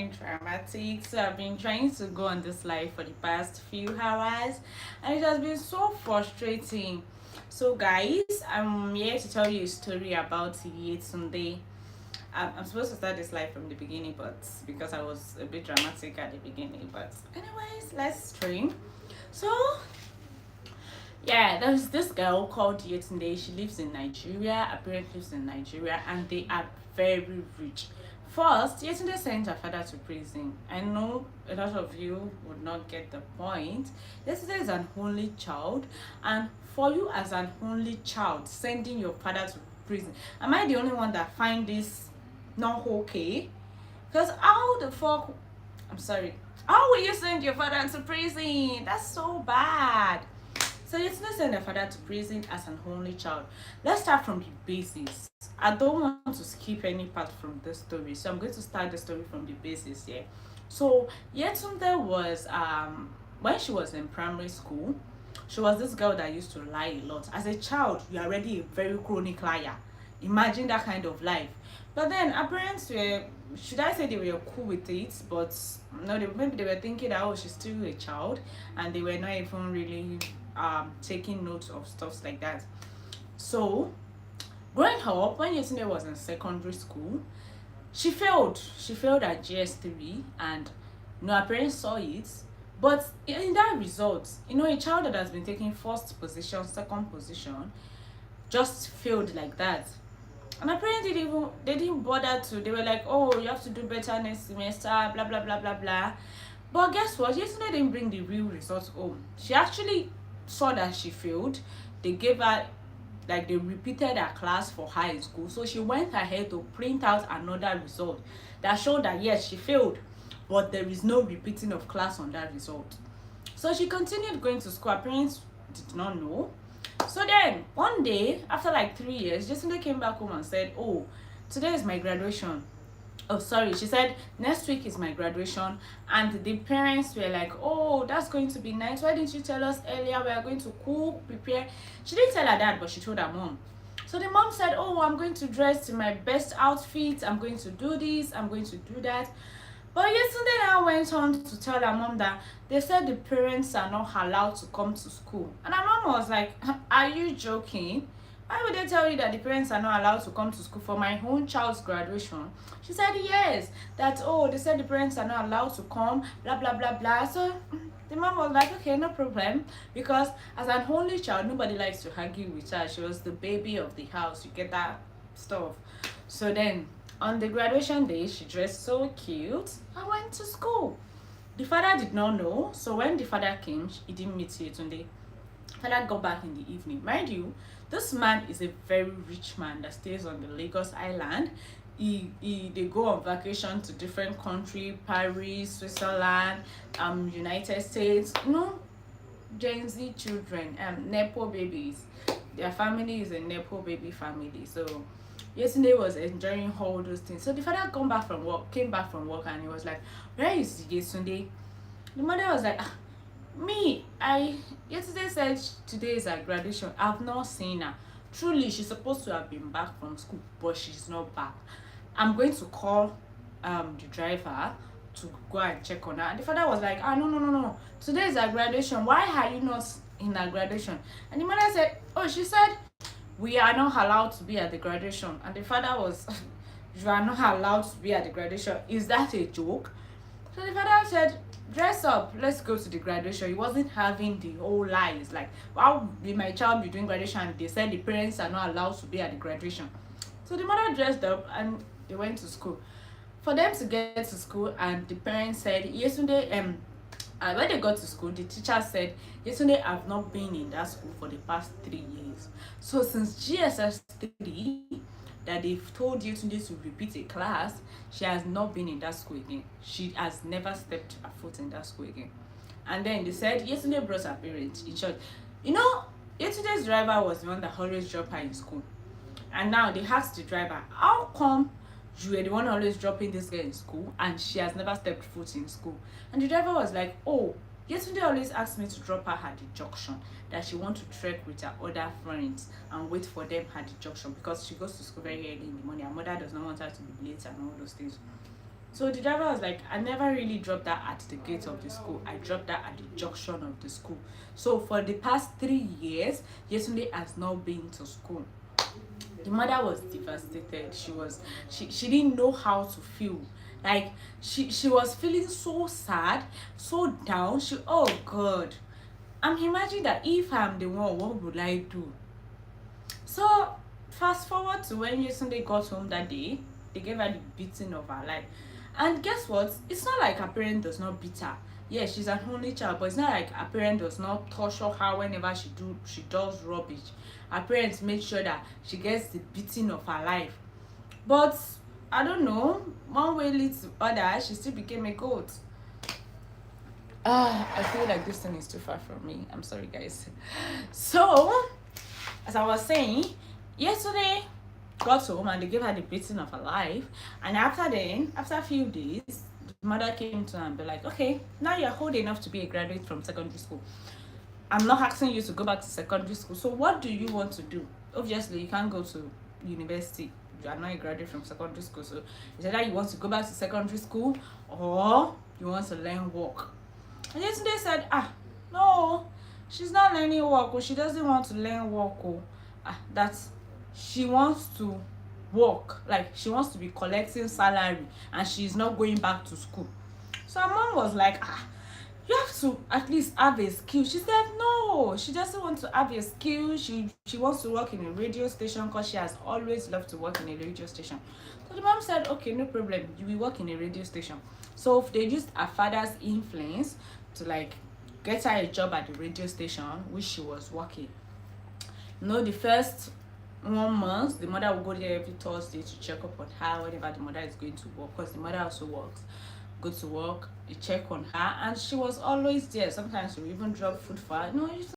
Dramatic. So I've been trying to go on this live for the past few hours and it has been so frustrating. So guys, I'm here to tell you a story about Yetunde. I'm supposed to start this live from the beginning, but because I was a bit dramatic at the beginning. But anyways, let's stream. So yeah, there's this girl called Yetunde. She lives in Nigeria. Apparently lives in Nigeria, and they are very rich. First, Yetunde sent her father to prison. I know a lot of you would not get the point. Yetunde is an only child, and for you as an only child, sending your father to prison, am I the only one that find this not okay? Because how the fuck? I'm sorry. How will you send your father to prison? That's so bad. So Yetunde sent her father to prison as an only child. Let's start from the basis. I don't want to skip any part from this story, so I'm going to start the story from the basis here. So Yetunde was when she was in primary school, she was this girl that used to lie a lot. As a child, you're already a very chronic liar. Imagine that kind of life. But then her parents were, should I say they were cool with it, but no, maybe they were thinking that, oh, she's still a child, and they were not even really taking notes of stuff like that. So growing up, when Yetunde was in secondary school, she failed. She failed at GS3, and her parents saw it. But in that result, a child that has been taking first position, second position, just failed like that. And my parents didn't bother to. They were like, oh, you have to do better next semester, blah blah blah blah blah. But guess what? Yesterday didn't bring the real results home. She actually saw that she failed. They gave her, like, they repeated her class for high school. So she went ahead to print out another result that showed that yes, she failed, but there is no repeating of class on that result. So she continued going to school. Her parents did not know. So then one day, after like 3 years, Jacinda came back home and said, oh, today is my graduation. Oh, sorry, she said next week is my graduation. And the parents were like, oh, that's going to be nice. Why didn't you tell us earlier? We are going to cook, prepare. She didn't tell her dad, but she told her mom. So the mom said, oh, I'm going to dress in my best outfit, I'm going to do this, I'm going to do that. But yesterday I went on to tell her mom that they said the parents are not allowed to come to school. And her mom was like, are you joking? Why would they tell you that the parents are not allowed to come to school for my own child's graduation? She said yes, that, oh, they said the parents are not allowed to come, blah, blah, blah, blah. So the mom was like, okay, no problem. Because as an only child, nobody likes to argue with her. She was the baby of the house. You get that stuff. So then on the graduation day, she dressed so cute and went to school. The father did not know, so when the father came, he didn't meet Yetunde. Father got back in the evening. Mind you, this man is a very rich man that stays on the Lagos Island. They go on vacation to different countries, Paris, Switzerland, United States. Gen Z children, Nepo babies. Their family is a Nepo baby family. So yesterday was enjoying all those things. So the father came back from work, and he was like, where is Yetunde? The mother was like, yesterday said today is her graduation. I've not seen her. Truly, she's supposed to have been back from school, but she's not back. I'm going to call the driver to go and check on her. And the father was like, no. Today is her graduation. Why are you not in her graduation? And the mother said, oh, she said we are not allowed to be at the graduation. And the father was, you are not allowed to be at the graduation. Is that a joke? So the father said, dress up, let's go to the graduation. He wasn't having the whole lies. Like, how will my child be doing graduation? And they said the parents are not allowed to be at the graduation. So the mother dressed up and they went to school. For them to get to school, and the parents said, yesterday, when they got to school, the teacher said, yesterday I've not been in that school for the past 3 years. So since GSS 3, that they've told Yetunde to repeat a class, she has not been in that school again. She has never stepped her foot in that school again. And then they said Yetunde brought her parents. In short, Yetunde's driver was the one that always dropped her in school. And now they asked the driver, how come you were the one always dropping this girl in school and she has never stepped foot in school? And the driver was like, oh, Yetunde always asks me to drop her at the junction, that she wants to trek with her other friends and wait for them at the junction because she goes to school very early in the morning. Her mother does not want her to be late and all those things. So the driver was like, I never really dropped that at the gate of the school. I dropped that at the junction of the school. So for the past 3 years, Yetunde has not been to school. The mother was devastated. She didn't know how to feel. Like she was feeling so sad, so down. Oh God. I'm imagining that if I'm the one, what would I do? So fast forward to when Yetunde got home that day, they gave her the beating of her life. And guess what? It's not like her parent does not beat her. Yeah, she's an only child, but it's not like her parent does not torture her whenever she does rubbish. Her parents make sure that she gets the beating of her life. But I don't know, one way leads to other, she still became a goat. I feel like this thing is too far from me. I'm sorry, guys. So, as I was saying, yesterday got home and they gave her the beating of her life. And after a few days, the mother came to her and be like, okay, now you're old enough to be a graduate from secondary school. I'm not asking you to go back to secondary school. So what do you want to do? Obviously, you can't go to university. You are not a graduate from secondary school. So it's either you want to go back to secondary school or you want to learn work. And yesterday said, no, she's not learning work. She doesn't want to learn work. That she wants to work. Like, she wants to be collecting salary and she's not going back to school. So her mom was like, you have to at least have a skill. She said no, she doesn't want to have a skill. She wants to work in a radio station because she has always loved to work in a radio station. So the mom said, okay, no problem, you will work in a radio station. So they used her father's influence to like get her a job at the radio station which she was working. The first 1 month the mother will go there every Thursday to check up on her whenever the mother is going to work, because the mother also works. Go to work, you check on her, and she was always there. Sometimes we even drop food for her.